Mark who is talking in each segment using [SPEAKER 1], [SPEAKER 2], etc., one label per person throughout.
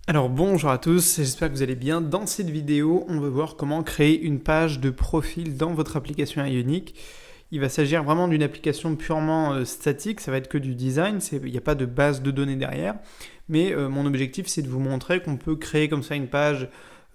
[SPEAKER 1] Alors bonjour à tous, j'espère que vous allez bien. Dans cette vidéo, on va voir comment créer une page de profil dans votre application Ionic. Il va s'agir vraiment d'une application purement statique, ça va être que du design, il n'y a pas de base de données derrière. Mais mon objectif, c'est de vous montrer qu'on peut créer comme ça une page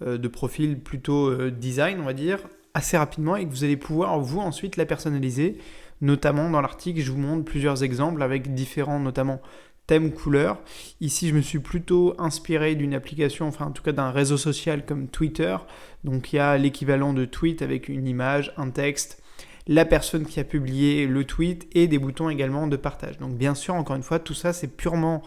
[SPEAKER 1] de profil plutôt design, on va dire, assez rapidement et que vous allez pouvoir, vous, ensuite la personnaliser. Notamment dans l'article, je vous montre plusieurs exemples avec différents, notamment thème couleur. Ici, je me suis plutôt inspiré d'une application, enfin en tout cas d'un réseau social comme Twitter. Donc il y a l'équivalent de tweet avec une image, un texte, la personne qui a publié le tweet et des boutons également de partage. Donc bien sûr, encore une fois, tout ça c'est purement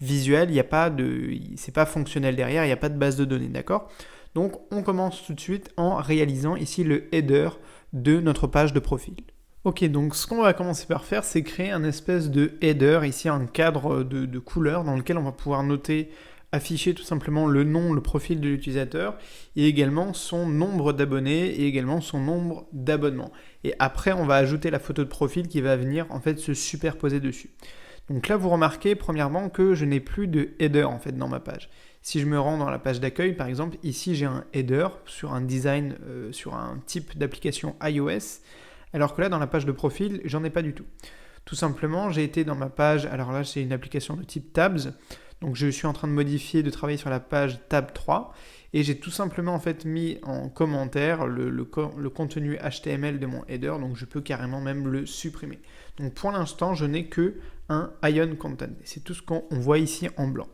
[SPEAKER 1] visuel, il n'y a pas de, c'est pas fonctionnel derrière, il n'y a pas de base de données, d'accord? Donc on commence tout de suite en réalisant ici le header de notre page de profil. Ok, donc ce qu'on va commencer par faire, c'est créer un espèce de header, ici un cadre de couleur dans lequel on va pouvoir noter, afficher tout simplement le nom, le profil de l'utilisateur, et également son nombre d'abonnés, et également son nombre d'abonnements. Et après, on va ajouter la photo de profil qui va venir en fait se superposer dessus. Donc là, vous remarquez premièrement que je n'ai plus de header en fait dans ma page. Si je me rends dans la page d'accueil, par exemple, ici j'ai un header sur un design, sur un type d'application iOS, alors que là, dans la page de profil, j'en ai pas du tout. Tout simplement, j'ai été dans ma page, alors là, c'est une application de type Tabs, donc je suis en train de modifier, de travailler sur la page Tab 3, et j'ai tout simplement en fait mis en commentaire le contenu HTML de mon header, donc je peux carrément même le supprimer. Donc pour l'instant, je n'ai que un Ion Content, et c'est tout ce qu'on voit ici en blanc.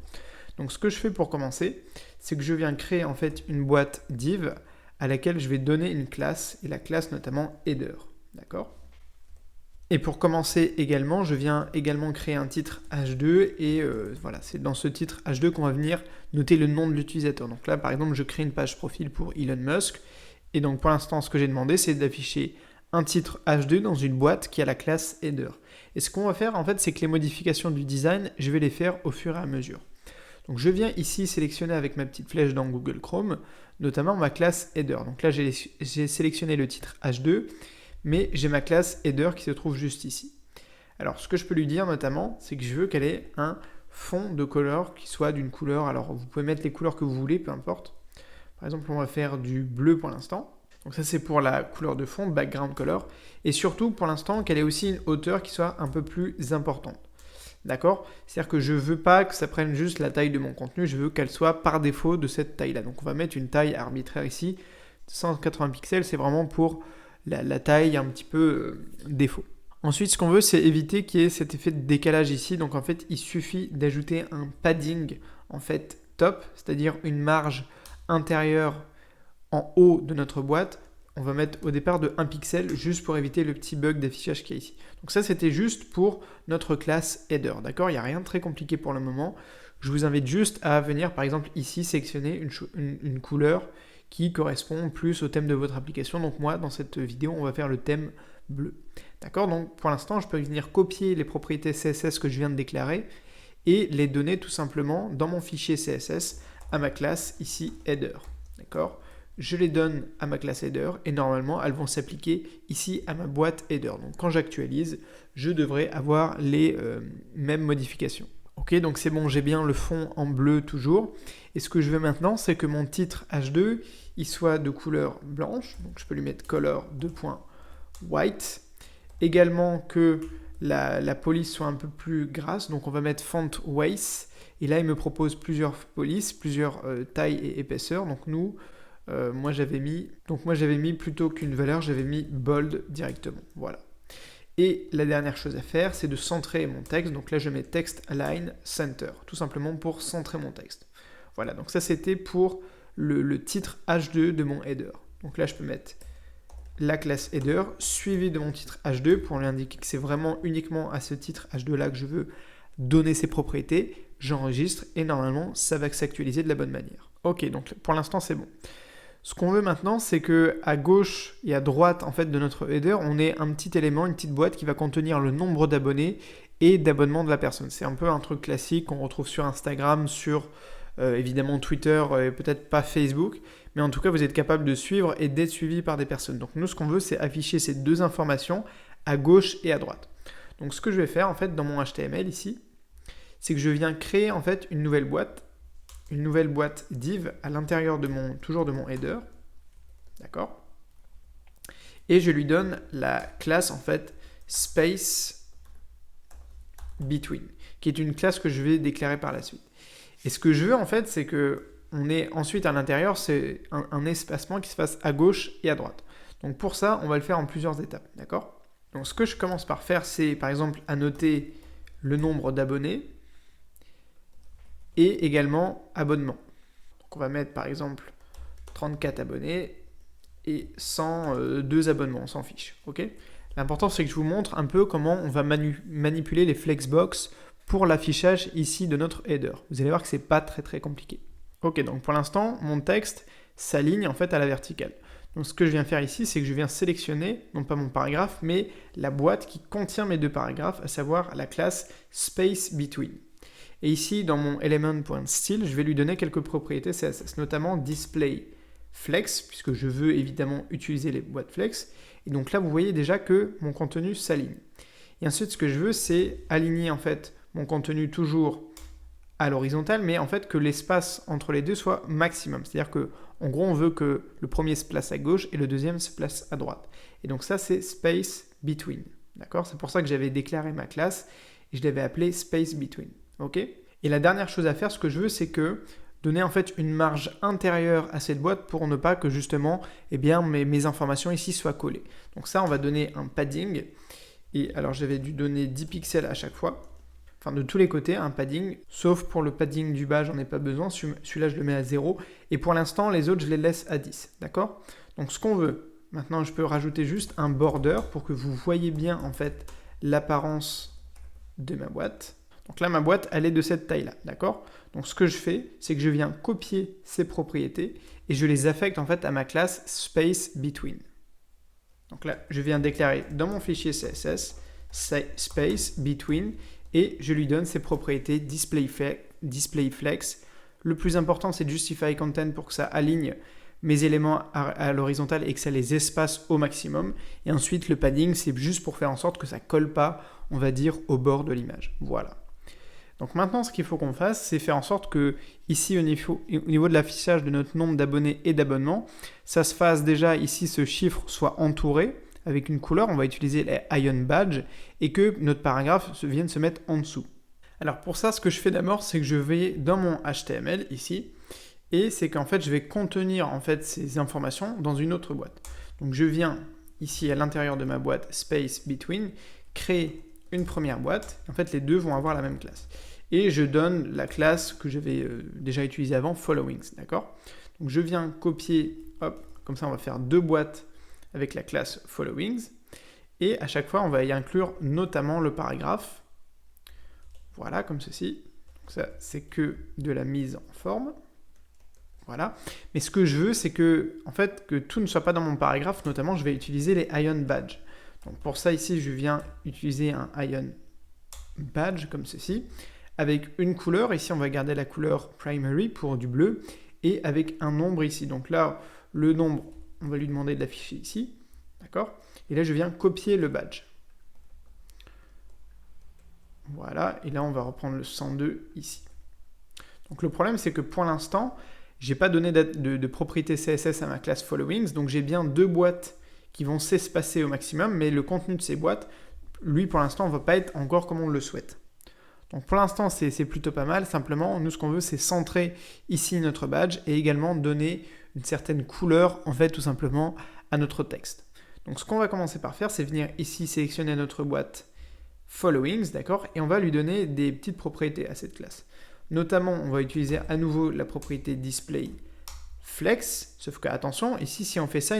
[SPEAKER 1] Donc ce que je fais pour commencer, c'est que je viens créer en fait une boîte div à laquelle je vais donner une classe, et la classe notamment header. D'accord? Et pour commencer également, je viens également créer un titre H2 et voilà, c'est dans ce titre H2 qu'on va venir noter le nom de l'utilisateur. Donc là, par exemple, je crée une page profil pour Elon Musk et donc pour l'instant, ce que j'ai demandé, c'est d'afficher un titre H2 dans une boîte qui a la classe header. Et ce qu'on va faire, en fait, c'est que les modifications du design, je vais les faire au fur et à mesure. Donc je viens ici sélectionner avec ma petite flèche dans Google Chrome, notamment ma classe header. Donc là, j'ai sélectionné le titre H2 mais j'ai ma classe header qui se trouve juste ici. Alors ce que je peux lui dire notamment, c'est que je veux qu'elle ait un fond de couleur qui soit d'une couleur, alors vous pouvez mettre les couleurs que vous voulez, peu importe. Par exemple, on va faire du bleu pour l'instant. Donc ça c'est pour la couleur de fond, background color. Et surtout pour l'instant qu'elle ait aussi une hauteur qui soit un peu plus importante. D'accord? C'est-à-dire que je ne veux pas que ça prenne juste la taille de mon contenu, je veux qu'elle soit par défaut de cette taille-là. Donc on va mettre une taille arbitraire ici. 180 pixels, c'est vraiment pour la taille un petit peu défaut. Ensuite, ce qu'on veut, c'est éviter qu'il y ait cet effet de décalage ici. Donc en fait, il suffit d'ajouter un padding en fait top, c'est-à-dire une marge intérieure en haut de notre boîte. On va mettre au départ de 1 pixel juste pour éviter le petit bug d'affichage qu'il y a ici. Donc ça, c'était juste pour notre classe header, d'accord? Il n'y a rien de très compliqué pour le moment. Je vous invite juste à venir, par exemple, ici, sélectionner une couleur qui correspond plus au thème de votre application. Donc moi, dans cette vidéo, on va faire le thème bleu. D'accord? Donc pour l'instant, je peux venir copier les propriétés CSS que je viens de déclarer et les donner tout simplement dans mon fichier CSS à ma classe ici header. D'accord? Je les donne à ma classe header et normalement, elles vont s'appliquer ici à ma boîte header. Donc quand j'actualise, je devrais avoir les mêmes modifications. Ok, donc c'est bon, j'ai bien le fond en bleu toujours. Et ce que je veux maintenant, c'est que mon titre H2, il soit de couleur blanche. Donc je peux lui mettre color white. Également que la police soit un peu plus grasse. Donc on va mettre font weight. Et là, il me propose plusieurs polices, plusieurs tailles et épaisseurs. Donc moi j'avais mis plutôt qu'une valeur, j'avais mis bold directement. Voilà. Et la dernière chose à faire, c'est de centrer mon texte. Donc là, je mets text align center, tout simplement pour centrer mon texte. Voilà, donc ça c'était pour le titre H2 de mon header. Donc là, je peux mettre la classe header suivi de mon titre H2 pour lui indiquer que c'est vraiment uniquement à ce titre H2 là que je veux donner ses propriétés. J'enregistre et normalement, ça va s'actualiser de la bonne manière. Ok, donc pour l'instant, c'est bon. Ce qu'on veut maintenant, c'est que à gauche et à droite en fait de notre header, on ait un petit élément, une petite boîte qui va contenir le nombre d'abonnés et d'abonnements de la personne. C'est un peu un truc classique qu'on retrouve sur Instagram, sur évidemment Twitter et peut-être pas Facebook, mais en tout cas vous êtes capable de suivre et d'être suivi par des personnes. Donc nous, ce qu'on veut, c'est afficher ces deux informations à gauche et à droite. Donc ce que je vais faire en fait dans mon HTML ici, c'est que je viens créer en fait une nouvelle boîte une nouvelle boîte div à l'intérieur de toujours de mon header, d'accord? Et je lui donne la classe en fait space between, qui est une classe que je vais déclarer par la suite. Et ce que je veux en fait, c'est que on ait ensuite à l'intérieur, c'est un espacement qui se fasse à gauche et à droite. Donc pour ça, on va le faire en plusieurs étapes, d'accord? Donc ce que je commence par faire, c'est par exemple annoter le nombre d'abonnés et également abonnements. Donc on va mettre par exemple 34 abonnés et 102 abonnements, on s'en fiche, ok? L'important c'est que je vous montre un peu comment on va manipuler les flexbox pour l'affichage ici de notre header. Vous allez voir que c'est pas très compliqué. Ok, donc pour l'instant, mon texte s'aligne en fait à la verticale. Donc ce que je viens faire ici, c'est que je viens sélectionner, non pas mon paragraphe, mais la boîte qui contient mes deux paragraphes, à savoir la classe space between. Et ici, dans mon element.style, je vais lui donner quelques propriétés CSS, notamment display flex, puisque je veux évidemment utiliser les boîtes flex. Et donc là, vous voyez déjà que mon contenu s'aligne. Et ensuite, ce que je veux, c'est aligner en fait mon contenu toujours à l'horizontale, mais en fait que l'espace entre les deux soit maximum. C'est-à-dire que, en gros, on veut que le premier se place à gauche et le deuxième se place à droite. Et donc ça, c'est space between. D'accord? C'est pour ça que j'avais déclaré ma classe et je l'avais appelée space between. Ok? Et la dernière chose à faire, ce que je veux, c'est que donner en fait une marge intérieure à cette boîte pour ne pas que justement, eh bien, mes informations ici soient collées. Donc ça, on va donner un padding. Et alors, j'avais dû donner 10 pixels à chaque fois. Enfin, de tous les côtés, un padding, sauf pour le padding du bas, j'en ai pas besoin, celui-là je le mets à 0, et pour l'instant, les autres, je les laisse à 10, d'accord? Donc ce qu'on veut, maintenant je peux rajouter juste un border pour que vous voyez bien en fait l'apparence de ma boîte. Donc là, ma boîte, elle est de cette taille-là, d'accord? Donc ce que je fais, c'est que je viens copier ces propriétés et je les affecte en fait à ma classe space between. Donc là, je viens déclarer dans mon fichier CSS, space between, et je lui donne ses propriétés display flex. Le plus important, c'est justify content pour que ça aligne mes éléments à l'horizontale et que ça les espace au maximum. Et ensuite, le padding, c'est juste pour faire en sorte que ça colle pas, on va dire, au bord de l'image. Voilà. Donc maintenant, ce qu'il faut qu'on fasse, c'est faire en sorte que ici, au niveau de l'affichage de notre nombre d'abonnés et d'abonnements, ça se fasse déjà ici, ce chiffre soit entouré avec une couleur, on va utiliser les ion badge, et que notre paragraphe vienne se mettre en dessous. Alors pour ça, ce que je fais d'abord, c'est que je vais dans mon HTML ici, et c'est qu'en fait, je vais contenir en fait ces informations dans une autre boîte. Donc je viens ici à l'intérieur de ma boîte space between, créer une première boîte, en fait les deux vont avoir la même classe. Et je donne la classe que j'avais déjà utilisée avant, followings, d'accord? Donc je viens copier, hop, comme ça on va faire deux boîtes avec la classe followings, et à chaque fois on va y inclure notamment le paragraphe, voilà, comme ceci. Donc ça c'est que de la mise en forme, voilà. Mais ce que je veux, c'est que, en fait, que tout ne soit pas dans mon paragraphe, notamment je vais utiliser les ion badge. Donc pour ça ici, je viens utiliser un ion badge comme ceci, avec une couleur, ici on va garder la couleur primary pour du bleu, et avec un nombre ici. Donc là, le nombre, on va lui demander de l'afficher ici, d'accord? Et là, je viens copier le badge. Voilà, et là, on va reprendre le 102 ici. Donc le problème, c'est que pour l'instant, j'ai pas donné de propriété CSS à ma classe followings, donc j'ai bien deux boîtes qui vont s'espacer au maximum, mais le contenu de ces boîtes, lui, pour l'instant, ne va pas être encore comme on le souhaite. Donc pour l'instant, c'est plutôt pas mal. Simplement, nous, ce qu'on veut, c'est centrer ici notre badge et également donner une certaine couleur, en fait, tout simplement, à notre texte. Donc ce qu'on va commencer par faire, c'est venir ici sélectionner notre boîte followings, d'accord, et on va lui donner des petites propriétés à cette classe. Notamment, on va utiliser à nouveau la propriété display flex, sauf que attention, ici, si on fait ça,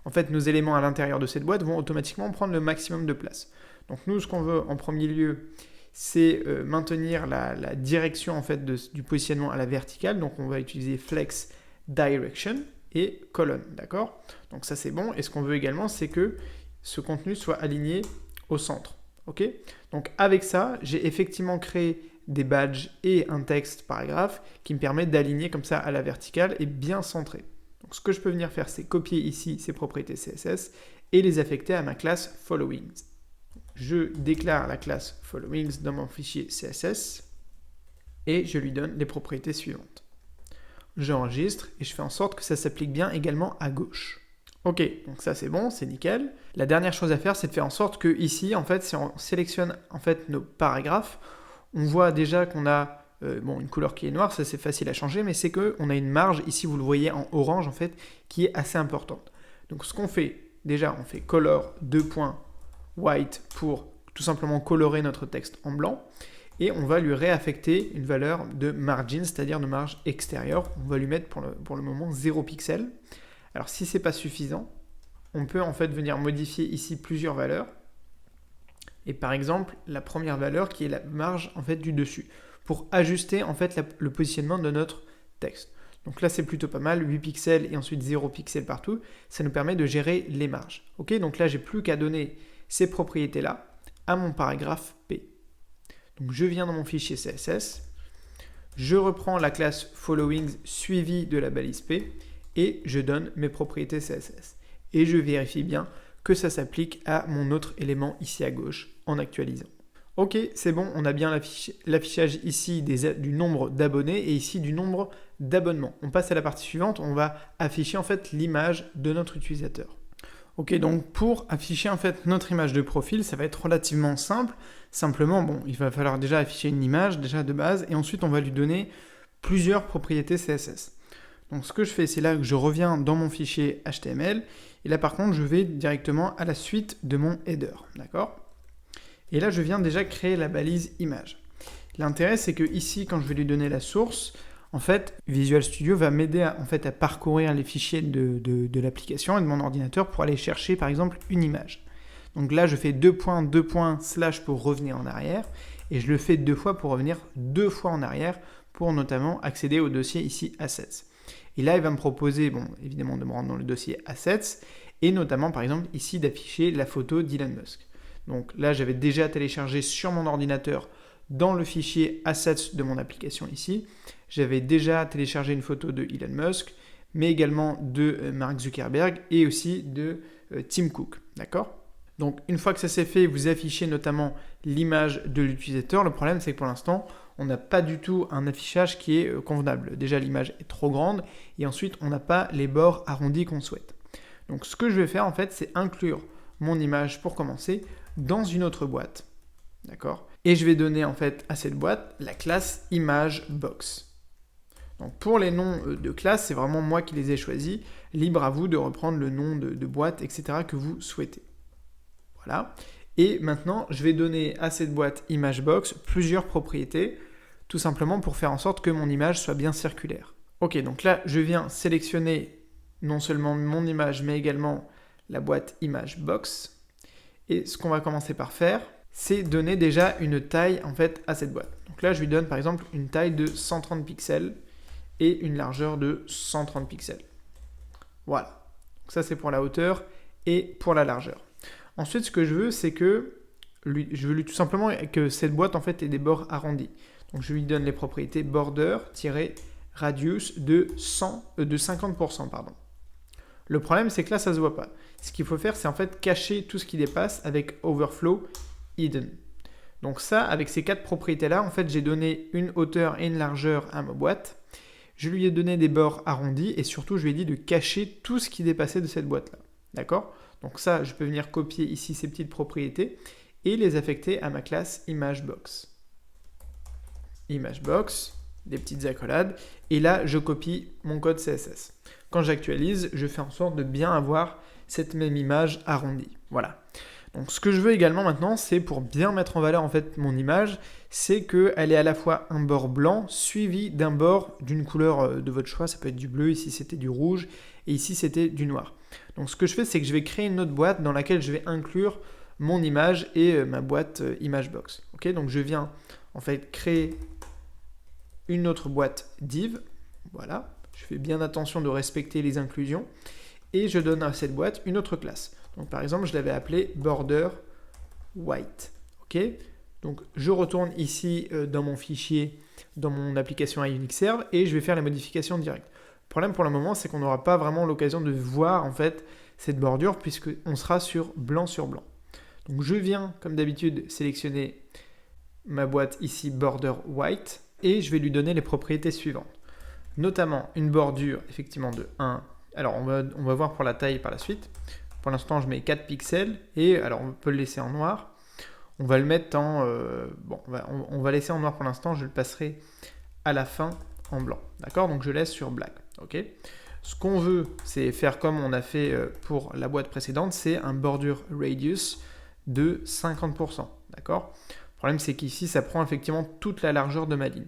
[SPEAKER 1] en fait, nos éléments à l'intérieur de cette boîte vont automatiquement prendre le maximum de place. Donc nous, ce qu'on veut en premier lieu, c'est maintenir la direction en fait du positionnement à la verticale. Donc on va utiliser flex direction et colonne, d'accord? Donc ça c'est bon. Et ce qu'on veut également, c'est que ce contenu soit aligné au centre, ok? Donc avec ça, j'ai effectivement créé des badges et un texte paragraphe qui me permettent d'aligner comme ça à la verticale et bien centré. Donc ce que je peux venir faire, c'est copier ici ces propriétés CSS et les affecter à ma classe followings. Je déclare la classe followings dans mon fichier CSS. et je lui donne les propriétés suivantes. J'enregistre et je fais en sorte que ça s'applique bien également à gauche. Ok, donc ça c'est bon, c'est nickel. La dernière chose à faire, c'est de faire en sorte que ici, en fait, si on sélectionne en fait nos paragraphes, on voit déjà qu'on a une couleur qui est noire, ça c'est facile à changer, mais c'est qu'on a une marge, ici vous le voyez en orange en fait, qui est assez importante. Donc ce qu'on fait, déjà on fait color white pour tout simplement colorer notre texte en blanc, et on va lui réaffecter une valeur de margin, c'est-à-dire de marge extérieure. On va lui mettre pour le moment 0 pixel. Alors si c'est pas suffisant, on peut en fait venir modifier ici plusieurs valeurs. Et par exemple, la première valeur qui est la marge en fait du dessus, pour ajuster en fait le positionnement de notre texte. Donc là c'est plutôt pas mal, 8 pixels et ensuite 0 pixels partout, ça nous permet de gérer les marges. Ok, donc là j'ai plus qu'à donner ces propriétés-là à mon paragraphe P. Donc je viens dans mon fichier CSS, je reprends la classe followings suivie de la balise P et je donne mes propriétés CSS. Et je vérifie bien que ça s'applique à mon autre élément ici à gauche en actualisant. Ok, c'est bon, on a bien l'affichage ici du nombre d'abonnés et ici du nombre d'abonnements. On passe à la partie suivante, on va afficher en fait l'image de notre utilisateur. Ok, donc pour afficher en fait notre image de profil, ça va être relativement simple. Simplement, il va falloir déjà afficher une image déjà de base et ensuite on va lui donner plusieurs propriétés CSS. Donc ce que je fais, c'est là que je reviens dans mon fichier HTML et là par contre je vais directement à la suite de mon header, d'accord ? Et là je viens déjà créer la balise image. L'intérêt c'est que ici quand je vais lui donner la source, en fait, Visual Studio va m'aider à parcourir les fichiers de l'application et de mon ordinateur pour aller chercher, par exemple, une image. Donc là, je fais 2.2. / pour revenir en arrière, et je le fais 2 fois pour revenir 2 fois en arrière, pour notamment accéder au dossier ici Assets. Et là, il va me proposer, évidemment, de me rendre dans le dossier Assets, et notamment, par exemple, ici, d'afficher la photo d'Elon Musk. Donc là, j'avais déjà téléchargé sur mon ordinateur dans le fichier Assets de mon application ici, j'avais déjà téléchargé une photo de Elon Musk, mais également de Mark Zuckerberg et aussi de Tim Cook, d'accord ? Donc une fois que ça c'est fait, vous affichez notamment l'image de l'utilisateur. Le problème c'est que pour l'instant, on n'a pas du tout un affichage qui est convenable. Déjà l'image est trop grande et ensuite on n'a pas les bords arrondis qu'on souhaite. Donc ce que je vais faire en fait, c'est inclure mon image pour commencer dans une autre boîte, d'accord ? Et je vais donner en fait à cette boîte la classe ImageBox. Donc pour les noms de classe, c'est vraiment moi qui les ai choisis. Libre à vous de reprendre le nom de boîte, etc. que vous souhaitez. Voilà. Et maintenant, je vais donner à cette boîte ImageBox plusieurs propriétés, tout simplement pour faire en sorte que mon image soit bien circulaire. Ok, donc là, je viens sélectionner non seulement mon image, mais également la boîte ImageBox. Et ce qu'on va commencer par faire, c'est donner déjà une taille en fait à cette boîte. Donc là, je lui donne par exemple une taille de 130 pixels et une largeur de 130 pixels. Voilà. Donc ça, c'est pour la hauteur et pour la largeur. Ensuite, ce que je veux, c'est que je veux tout simplement que cette boîte en fait ait des bords arrondis. Donc je lui donne les propriétés border-radius de 50%, pardon. Le problème, c'est que là, ça ne se voit pas. Ce qu'il faut faire, c'est en fait cacher tout ce qui dépasse avec overflow hidden. Donc ça, avec ces 4 propriétés-là, en fait, j'ai donné une hauteur et une largeur à ma boîte. Je lui ai donné des bords arrondis et surtout, je lui ai dit de cacher tout ce qui dépassait de cette boîte-là. D'accord ? Donc ça, je peux venir copier ici ces petites propriétés et les affecter à ma classe ImageBox. ImageBox, des petites accolades, et là, je copie mon code CSS. Quand j'actualise, je fais en sorte de bien avoir cette même image arrondie. Voilà. Donc ce que je veux également maintenant, c'est pour bien mettre en valeur en fait mon image, c'est qu'elle ait à la fois un bord blanc suivi d'un bord d'une couleur de votre choix. Ça peut être du bleu, ici c'était du rouge, et ici c'était du noir. Donc ce que je fais, c'est que je vais créer une autre boîte dans laquelle je vais inclure mon image et ma boîte ImageBox. Okay, donc je viens en fait créer une autre boîte div. Voilà, je fais bien attention de respecter les inclusions. Et je donne à cette boîte une autre classe. Donc par exemple, je l'avais appelée border white. Okay, donc je retourne ici dans mon fichier, dans mon application Ionic Serve, et je vais faire les modifications directes. Le problème pour le moment, c'est qu'on n'aura pas vraiment l'occasion de voir en fait cette bordure puisqu'on sera sur blanc. Donc je viens, comme d'habitude, sélectionner ma boîte ici border white. et je vais lui donner les propriétés suivantes. Notamment une bordure effectivement de 1. Alors on va voir pour la taille par la suite. Pour l'instant je mets 4 pixels et alors on peut le laisser en noir. On va le mettre en... on va laisser en noir pour l'instant, je le passerai à la fin en blanc. D'accord? Donc je laisse sur black. Ok? Ce qu'on veut, c'est faire comme on a fait pour la boîte précédente, c'est un border radius de 50%. D'accord? Le problème c'est qu'ici ça prend effectivement toute la largeur de ma ligne.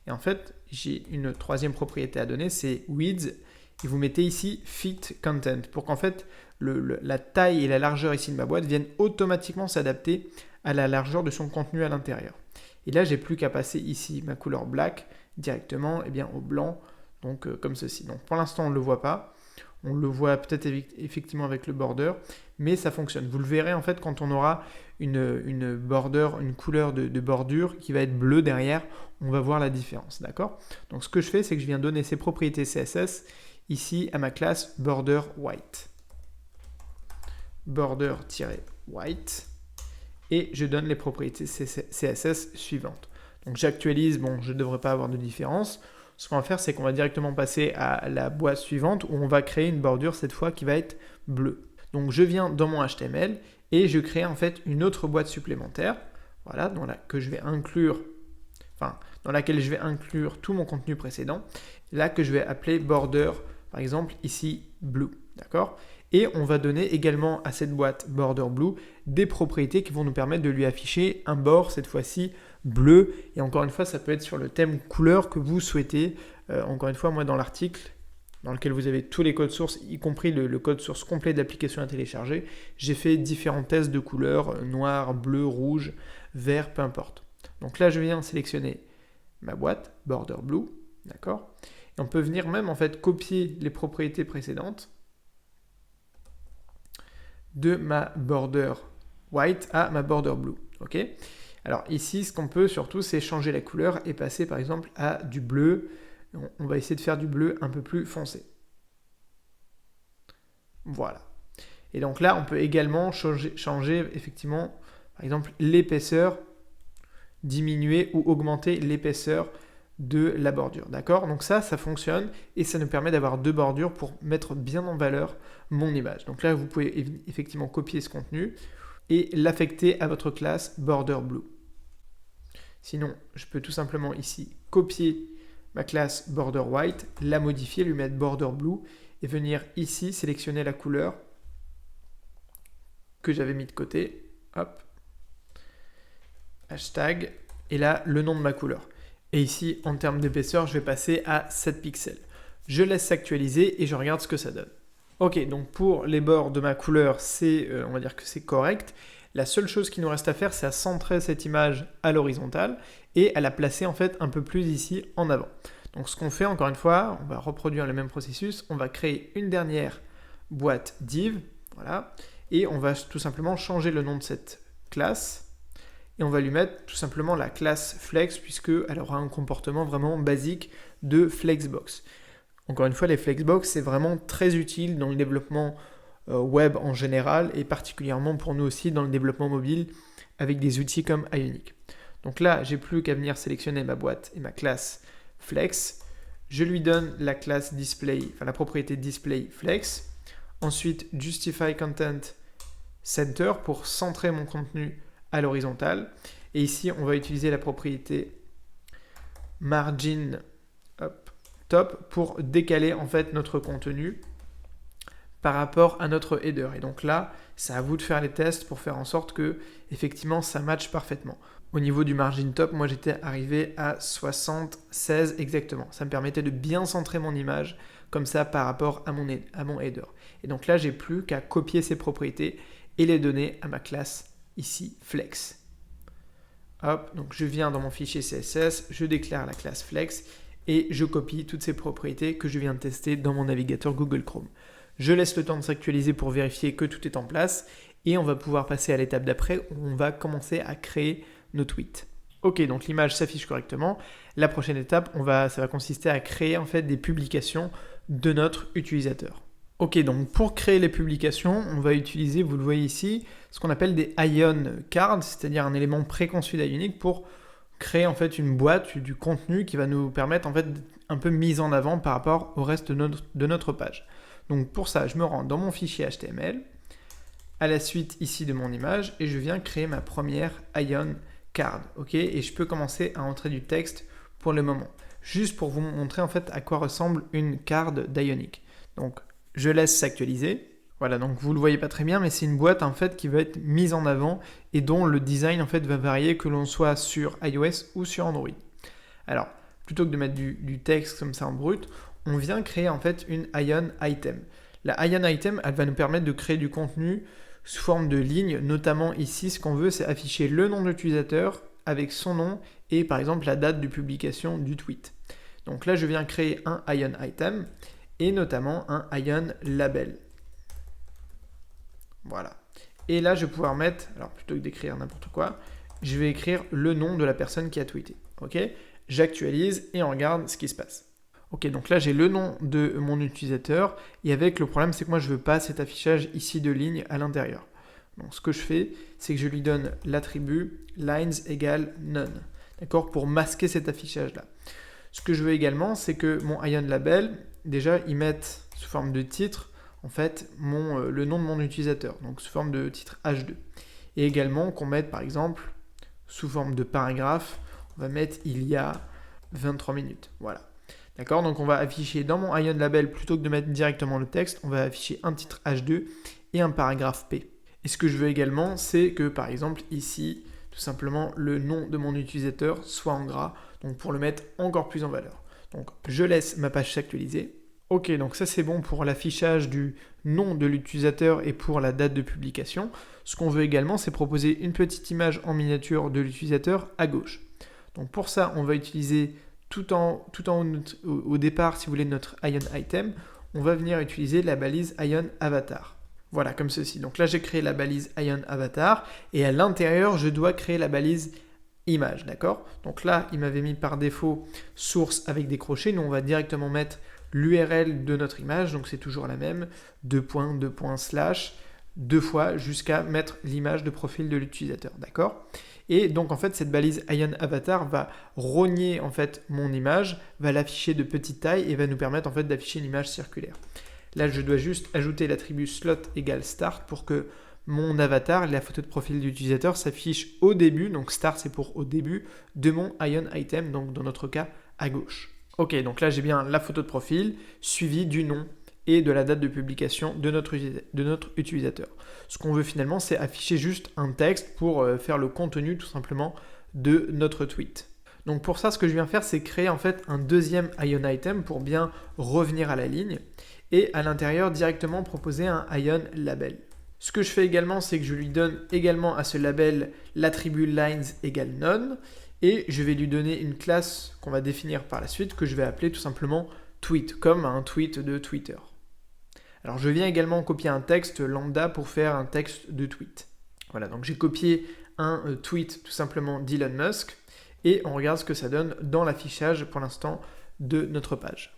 [SPEAKER 1] Et en fait, j'ai une troisième propriété à donner, c'est width. Et vous mettez ici fit content pour qu'en fait la taille et la largeur ici de ma boîte viennent automatiquement s'adapter à la largeur de son contenu à l'intérieur. Et là, j'ai plus qu'à passer ici ma couleur black directement au blanc, donc comme ceci. Donc pour l'instant, on ne le voit pas. On le voit peut-être effectivement avec le border, mais ça fonctionne. Vous le verrez en fait quand on aura une border, une couleur de bordure qui va être bleue derrière, on va voir la différence, d'accord? Donc ce que je fais, c'est que je viens donner ces propriétés CSS ici à ma classe border white. Border-white et je donne les propriétés CSS suivantes. Donc j'actualise, bon, je ne devrais pas avoir de différence. Ce qu'on va faire, c'est qu'on va directement passer à la boîte suivante où on va créer une bordure cette fois qui va être bleue. Donc je viens dans mon HTML et je crée en fait une autre boîte supplémentaire, voilà, dans laquelle je vais inclure tout mon contenu précédent, là que je vais appeler border, par exemple ici blue, d'accord? Et on va donner également à cette boîte border blue des propriétés qui vont nous permettre de lui afficher un bord cette fois-ci bleu. Et encore une fois, ça peut être sur le thème couleur que vous souhaitez. Encore une fois, moi dans l'article dans lequel vous avez tous les codes sources, y compris le code source complet de l'application à télécharger, j'ai fait différents tests de couleurs, noir, bleu, rouge, vert, peu importe. Donc là, je viens sélectionner ma boîte border blue, d'accord? Et on peut venir même en fait copier les propriétés précédentes de ma border white à ma border blue, ok? Alors ici, ce qu'on peut surtout, c'est changer la couleur et passer par exemple à du bleu. On va essayer de faire du bleu un peu plus foncé. Voilà. Et donc là, on peut également changer effectivement, par exemple, l'épaisseur, diminuer ou augmenter l'épaisseur de la bordure, d'accord? Donc ça fonctionne et ça nous permet d'avoir deux bordures pour mettre bien en valeur mon image. Donc là, vous pouvez effectivement copier ce contenu et l'affecter à votre classe border blue. Sinon, je peux tout simplement ici copier ma classe border white, la modifier, lui mettre border blue et venir ici sélectionner la couleur que j'avais mis de côté. Hop. Hashtag. Et là, le nom de ma couleur. Et ici, en termes d'épaisseur, je vais passer à 7 pixels. Je laisse s'actualiser et je regarde ce que ça donne. Ok, donc pour les bords de ma couleur, on va dire que c'est correct. La seule chose qui nous reste à faire, c'est à centrer cette image à l'horizontale et à la placer en fait un peu plus ici en avant. Donc ce qu'on fait, encore une fois, on va reproduire le même processus. On va créer une dernière boîte div, voilà, et on va tout simplement changer le nom de cette classe. Et on va lui mettre tout simplement la classe flex puisqu'elle aura un comportement vraiment basique de flexbox. Encore une fois, les flexbox, c'est vraiment très utile dans le développement web en général et particulièrement pour nous aussi dans le développement mobile avec des outils comme Ionic. Donc là, j'ai plus qu'à venir sélectionner ma boîte et ma classe flex. Je lui donne la classe display, enfin la propriété display flex. Ensuite, justify content center pour centrer mon contenu à l'horizontale. Et ici, on va utiliser la propriété margin top pour décaler en fait notre contenu par rapport à notre header. Et donc là, c'est à vous de faire les tests pour faire en sorte que effectivement ça matche parfaitement. Au niveau du margin top, moi j'étais arrivé à 76 exactement. Ça me permettait de bien centrer mon image comme ça par rapport à mon header. Et donc là, j'ai plus qu'à copier ces propriétés et les donner à ma classe ici flex. Hop, donc je viens dans mon fichier CSS, je déclare la classe flex et je copie toutes ces propriétés que je viens de tester dans mon navigateur Google Chrome. Je laisse le temps de s'actualiser pour vérifier que tout est en place et on va pouvoir passer à l'étape d'après où on va commencer à créer nos tweets. Ok, donc l'image s'affiche correctement. La prochaine étape, ça va consister à créer en fait des publications de notre utilisateur. Ok, donc pour créer les publications, on va utiliser, vous le voyez ici, ce qu'on appelle des Ion cards, c'est-à-dire un élément préconçu d'Ionic pour créer en fait une boîte, du contenu qui va nous permettre en fait d'être un peu mise en avant par rapport au reste de notre page. Donc pour ça, je me rends dans mon fichier HTML, à la suite ici de mon image, et je viens créer ma première Ion Card, ok? Et je peux commencer à entrer du texte pour le moment. Juste pour vous montrer en fait à quoi ressemble une card d'Ionic. Donc je laisse s'actualiser. Voilà, donc vous le voyez pas très bien, mais c'est une boîte en fait qui va être mise en avant et dont le design en fait va varier que l'on soit sur iOS ou sur Android. Alors, plutôt que de mettre du texte comme ça en brut, on vient créer en fait une Ion Item. La Ion Item, elle va nous permettre de créer du contenu sous forme de ligne, notamment ici, ce qu'on veut, c'est afficher le nom de l'utilisateur avec son nom et par exemple la date de publication du tweet. Donc là, je viens créer un Ion Item et notamment un Ion Label. Voilà. Et là, je vais pouvoir mettre, alors plutôt que d'écrire n'importe quoi, je vais écrire le nom de la personne qui a tweeté. Ok ? J'actualise et on regarde ce qui se passe. Ok, donc là, j'ai le nom de mon utilisateur et avec le problème, c'est que moi, je ne veux pas cet affichage ici de ligne à l'intérieur. Donc, ce que je fais, c'est que je lui donne l'attribut lines égale none. D'accord ? Pour masquer cet affichage-là. Ce que je veux également, c'est que mon Ion Label, déjà, il mette sous forme de titre en fait le nom de mon utilisateur, donc sous forme de titre H2. Et également qu'on mette par exemple sous forme de paragraphe, on va mettre il y a 23 minutes. Voilà. D'accord, donc on va afficher dans mon Ion Label, plutôt que de mettre directement le texte, on va afficher un titre H2 et un paragraphe P. Et ce que je veux également, c'est que par exemple ici, tout simplement le nom de mon utilisateur soit en gras, donc pour le mettre encore plus en valeur. Donc je laisse ma page s'actualiser. Ok, donc ça c'est bon pour l'affichage du nom de l'utilisateur et pour la date de publication. Ce qu'on veut également, c'est proposer une petite image en miniature de l'utilisateur à gauche. Donc pour ça, on va utiliser tout en haut au départ, si vous voulez, notre Ion Item, on va venir utiliser la balise Ion Avatar. Voilà, comme ceci. Donc là, j'ai créé la balise Ion Avatar et à l'intérieur, je dois créer la balise image, d'accord ? Donc là, il m'avait mis par défaut source avec des crochets. Nous, on va directement mettre l'URL de notre image, donc c'est toujours la même, 2.2./ deux fois jusqu'à mettre l'image de profil de l'utilisateur, d'accord ? Et donc en fait cette balise Ion Avatar va rogner en fait mon image, va l'afficher de petite taille et va nous permettre en fait d'afficher une image circulaire. Là je dois juste ajouter l'attribut slot égale start pour que mon avatar, la photo de profil de l'utilisateur, s'affiche au début, donc start c'est pour au début, de mon Ion Item, donc dans notre cas à gauche. Ok, donc là j'ai bien la photo de profil suivie du nom et de la date de publication de notre utilisateur. Ce qu'on veut finalement, c'est afficher juste un texte pour faire le contenu tout simplement de notre tweet. Donc pour ça, ce que je viens faire, c'est créer en fait un deuxième Ion Item pour bien revenir à la ligne et à l'intérieur directement proposer un Ion Label. Ce que je fais également, c'est que je lui donne également à ce label l'attribut lines égale none et je vais lui donner une classe qu'on va définir par la suite que je vais appeler tout simplement tweet, comme un tweet de Twitter. Alors je viens également copier un texte lambda pour faire un texte de tweet. Voilà, donc j'ai copié un tweet tout simplement d'Elon Musk et on regarde ce que ça donne dans l'affichage pour l'instant de notre page.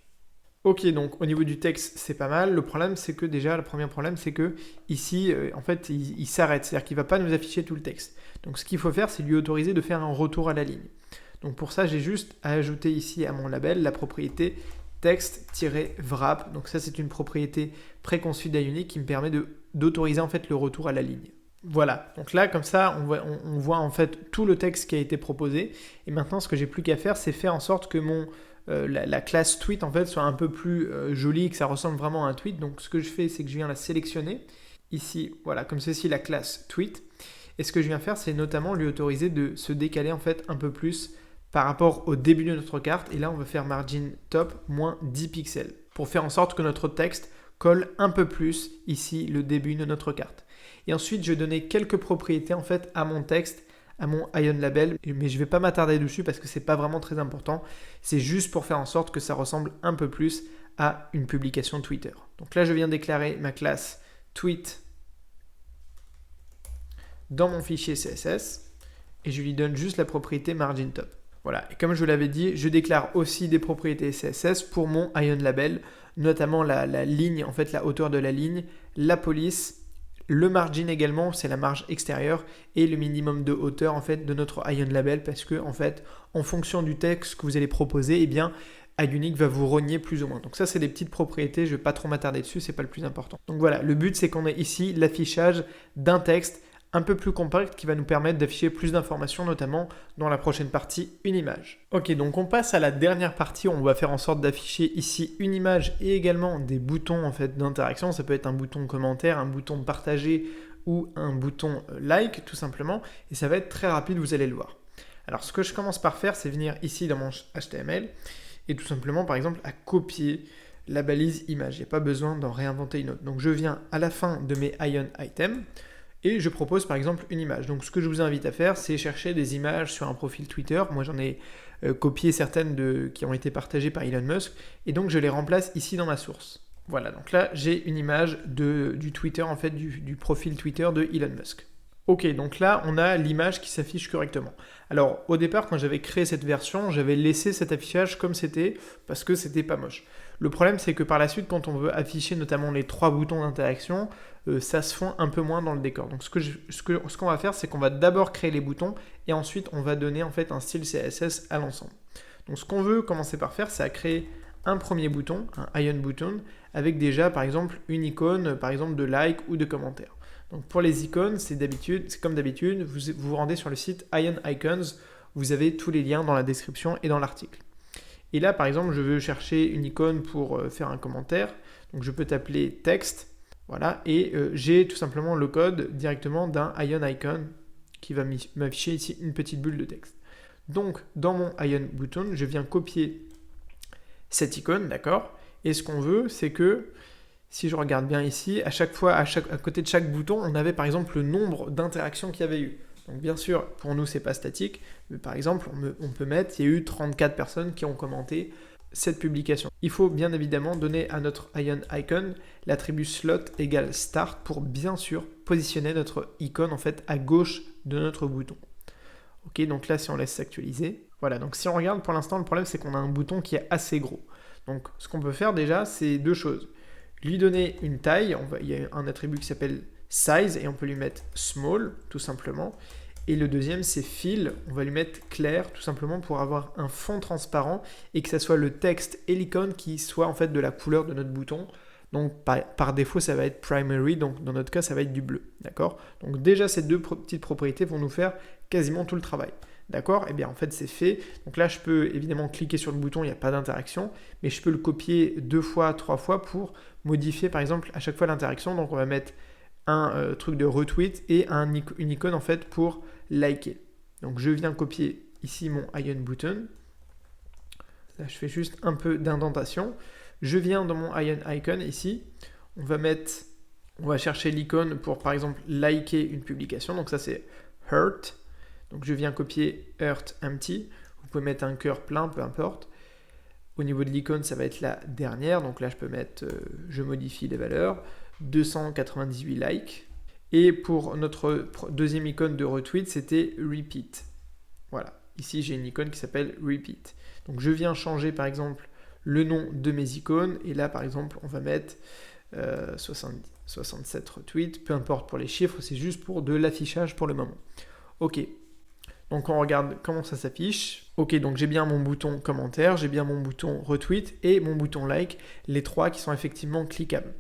[SPEAKER 1] Ok, donc au niveau du texte, c'est pas mal. Le problème, c'est que déjà, le premier problème, c'est que ici, en fait, il s'arrête. C'est-à-dire qu'il ne va pas nous afficher tout le texte. Donc ce qu'il faut faire, c'est lui autoriser de faire un retour à la ligne. Donc pour ça, j'ai juste à ajouter ici à mon label la propriété text-wrap. Donc ça, c'est une propriété préconçue d'Ionic qui me permet d'autoriser en fait le retour à la ligne. Voilà, donc là, comme ça, on voit en fait tout le texte qui a été proposé. Et maintenant, ce que j'ai plus qu'à faire, c'est faire en sorte que la classe tweet en fait soit un peu plus jolie, que ça ressemble vraiment à un tweet. Donc ce que je fais, c'est que je viens la sélectionner ici, voilà, comme ceci, la classe tweet. Et ce que je viens faire, c'est notamment lui autoriser de se décaler en fait un peu plus par rapport au début de notre carte. Et là, on va faire margin top moins 10 pixels pour faire en sorte que notre texte colle un peu plus ici le début de notre carte. Et ensuite, je vais donner quelques propriétés en fait à mon texte, à mon Ion Label, mais je ne vais pas m'attarder dessus parce que ce n'est pas vraiment très important. C'est juste pour faire en sorte que ça ressemble un peu plus à une publication Twitter. Donc là, je viens déclarer ma classe tweet dans mon fichier CSS et je lui donne juste la propriété margin top. Voilà, et comme je vous l'avais dit, je déclare aussi des propriétés CSS pour mon Ion Label, notamment la ligne, en fait la hauteur de la ligne, la police, Le margin également, c'est la marge extérieure et le minimum de hauteur en fait de notre Ion Label parce que en fait, en fonction du texte que vous allez proposer, eh bien Ionic va vous rogner plus ou moins. Donc ça, c'est des petites propriétés, je ne vais pas trop m'attarder dessus, c'est pas le plus important. Donc voilà, le but c'est qu'on ait ici l'affichage d'un texte un peu plus compact qui va nous permettre d'afficher plus d'informations, notamment dans la prochaine partie, une image. Ok, donc on passe à la dernière partie où on va faire en sorte d'afficher ici une image et également des boutons en fait d'interaction. Ça peut être un bouton commentaire, un bouton partager ou un bouton like tout simplement. Et ça va être très rapide, vous allez le voir. Alors ce que je commence par faire, c'est venir ici dans mon HTML et tout simplement par exemple à copier la balise image. Il n'y a pas besoin d'en réinventer une autre. Donc je viens à la fin de mes Ion Items. Et je propose par exemple une image. Donc ce que je vous invite à faire, c'est chercher des images sur un profil Twitter. Moi j'en ai copié certaines qui ont été partagées par Elon Musk. Et donc je les remplace ici dans ma source. Voilà, donc là j'ai une image du Twitter, en fait du profil Twitter de Elon Musk. Ok, donc là on a l'image qui s'affiche correctement. Alors au départ quand j'avais créé cette version, j'avais laissé cet affichage comme c'était parce que c'était pas moche. Le problème c'est que par la suite quand on veut afficher notamment les 3 boutons d'interaction, ça se fond un peu moins dans le décor. Donc ce qu'on va faire c'est qu'on va d'abord créer les boutons et ensuite on va donner en fait un style CSS à l'ensemble. Donc ce qu'on veut commencer par faire c'est à créer un premier bouton, un Ion Button, avec déjà par exemple une icône par exemple de like ou de commentaire. Donc pour les icônes, c'est comme d'habitude, vous vous rendez sur le site Ion Icons, vous avez tous les liens dans la description et dans l'article. Et là par exemple, je veux chercher une icône pour faire un commentaire, donc je peux t'appeler texte, voilà, et j'ai tout simplement le code directement d'un Ion Icon qui va m'afficher ici une petite bulle de texte. Donc dans mon Ion Button, je viens copier cette icône, d'accord, et ce qu'on veut, c'est que si je regarde bien ici, à chaque fois, à côté de chaque bouton, on avait par exemple le nombre d'interactions qu'il y avait eu. Donc bien sûr, pour nous, c'est pas statique, mais par exemple, on peut mettre, il y a eu 34 personnes qui ont commenté cette publication. Il faut bien évidemment donner à notre Ion Icon l'attribut slot égale start pour bien sûr positionner notre icône en fait à gauche de notre bouton. Ok, donc là, si on laisse s'actualiser, voilà, donc si on regarde pour l'instant, le problème c'est qu'on a un bouton qui est assez gros. Donc ce qu'on peut faire déjà, c'est 2 choses. Lui donner une taille, il y a un attribut qui s'appelle size et on peut lui mettre small tout simplement. Et le deuxième c'est fill, on va lui mettre clair tout simplement pour avoir un fond transparent et que ça soit le texte et l'icône qui soit en fait de la couleur de notre bouton. Donc par défaut ça va être primary, donc dans notre cas ça va être du bleu, d'accord. Donc déjà ces 2 petites propriétés vont nous faire quasiment tout le travail. D'accord? Et bien en fait c'est fait. Donc là je peux évidemment cliquer sur le bouton, il n'y a pas d'interaction, mais je peux le copier 2 fois, 3 fois pour modifier par exemple à chaque fois l'interaction. Donc on va mettre un truc de retweet et une icône en fait pour liker. Donc je viens copier ici mon Ion Button. Là je fais juste un peu d'indentation. Je viens dans mon Ion Icon ici. On va chercher l'icône pour par exemple liker une publication. Donc ça c'est heart. Donc je viens copier heart empty, vous pouvez mettre un cœur plein, peu importe. Au niveau de l'icône, ça va être la dernière, donc là je peux mettre, je modifie les valeurs, 298 likes. Et pour notre deuxième icône de retweet, c'était repeat. Voilà, ici j'ai une icône qui s'appelle repeat. Donc je viens changer par exemple le nom de mes icônes, et là par exemple on va mettre 67 retweets, peu importe pour les chiffres, c'est juste pour de l'affichage pour le moment. Ok. Donc on regarde comment ça s'affiche. Ok, donc j'ai bien mon bouton commentaire, j'ai bien mon bouton retweet et mon bouton like, les 3 qui sont effectivement cliquables.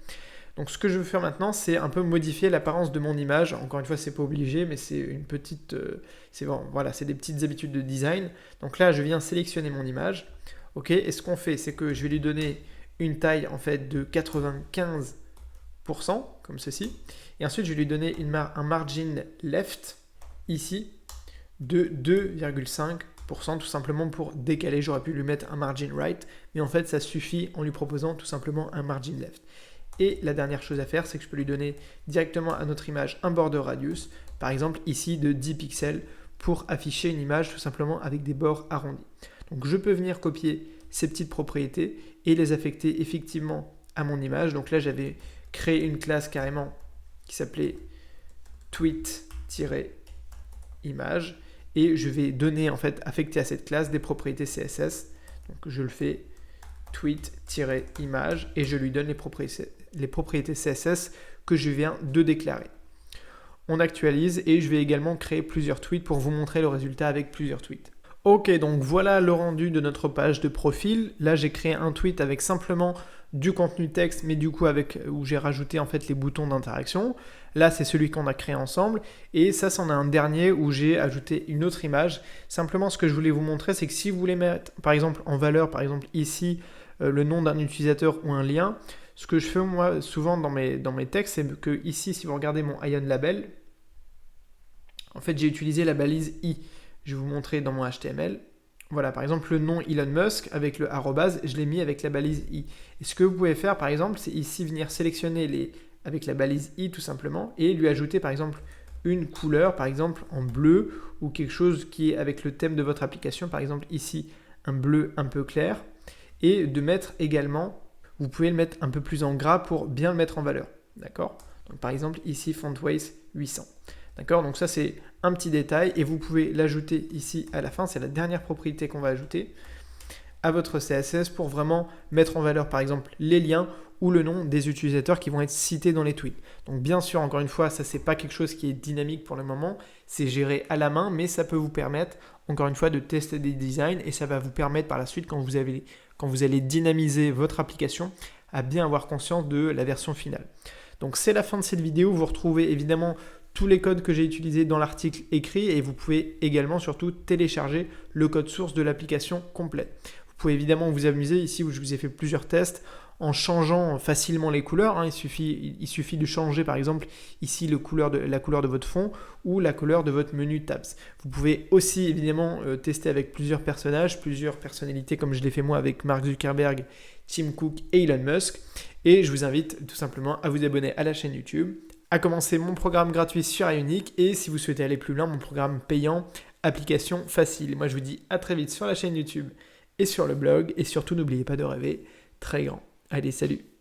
[SPEAKER 1] Donc ce que je veux faire maintenant, c'est un peu modifier l'apparence de mon image. Encore une fois, c'est pas obligé, mais c'est une petite, voilà, c'est des petites habitudes de design. Donc là, je viens sélectionner mon image. Ok, et ce qu'on fait, c'est que je vais lui donner une taille en fait de 95%, comme ceci. Et ensuite, je vais lui donner un margin left ici de 2,5% tout simplement pour décaler. J'aurais pu lui mettre un margin right, mais en fait ça suffit en lui proposant tout simplement un margin left. Et la dernière chose à faire, c'est que je peux lui donner directement à notre image un border radius, par exemple ici de 10 pixels, pour afficher une image tout simplement avec des bords arrondis. Donc je peux venir copier ces petites propriétés et les affecter effectivement à mon image. Donc là j'avais créé une classe carrément qui s'appelait tweet-image. Et je vais donner, en fait, affecter à cette classe des propriétés CSS. Donc je le fais tweet-image et je lui donne les propriétés CSS que je viens de déclarer. on actualise et je vais également créer plusieurs tweets pour vous montrer le résultat avec plusieurs tweets. Ok, donc voilà le rendu de notre page de profil. Là, j'ai créé un tweet avec simplement du contenu texte, mais du coup où j'ai rajouté en fait les boutons d'interaction. Là, c'est celui qu'on a créé ensemble. Et ça, c'en a un dernier où j'ai ajouté une autre image. Simplement, ce que je voulais vous montrer, c'est que si vous voulez mettre, par exemple, en valeur, par exemple ici, le nom d'un utilisateur ou un lien, ce que je fais moi souvent dans mes textes, c'est que ici, si vous regardez mon Ion Label, en fait, j'ai utilisé la balise i. Je vais vous montrer dans mon HTML. Voilà, par exemple, le nom Elon Musk avec le arrobase, je l'ai mis avec la balise i. Et ce que vous pouvez faire, par exemple, c'est ici venir sélectionner avec la balise i tout simplement et lui ajouter, par exemple, une couleur, par exemple en bleu ou quelque chose qui est avec le thème de votre application, par exemple ici, un bleu un peu clair. Et de mettre également, vous pouvez le mettre un peu plus en gras pour bien le mettre en valeur. D'accord ? Donc, par exemple, ici, FontWays 800. D'accord ? Donc ça, c'est un petit détail et vous pouvez l'ajouter ici à la fin. C'est la dernière propriété qu'on va ajouter à votre CSS pour vraiment mettre en valeur, par exemple, les liens ou le nom des utilisateurs qui vont être cités dans les tweets. Donc bien sûr, encore une fois, ça, c'est pas quelque chose qui est dynamique pour le moment. C'est géré à la main, mais ça peut vous permettre, encore une fois, de tester des designs et ça va vous permettre par la suite, quand vous allez dynamiser votre application, à bien avoir conscience de la version finale. Donc c'est la fin de cette vidéo. Vous retrouvez évidemment tous les codes que j'ai utilisés dans l'article écrit et vous pouvez également surtout télécharger le code source de l'application complète. Vous pouvez évidemment vous amuser ici où je vous ai fait plusieurs tests en changeant facilement les couleurs. Il suffit de changer par exemple ici la couleur de votre fond ou la couleur de votre menu tabs. Vous pouvez aussi évidemment tester avec plusieurs personnages, plusieurs personnalités comme je l'ai fait moi avec Mark Zuckerberg, Tim Cook et Elon Musk. Et je vous invite tout simplement à vous abonner à la chaîne YouTube, à commencer mon programme gratuit sur Ionic et si vous souhaitez aller plus loin, mon programme payant Application Facile. Moi je vous dis à très vite sur la chaîne YouTube et sur le blog et surtout n'oubliez pas de rêver très grand. Allez, salut!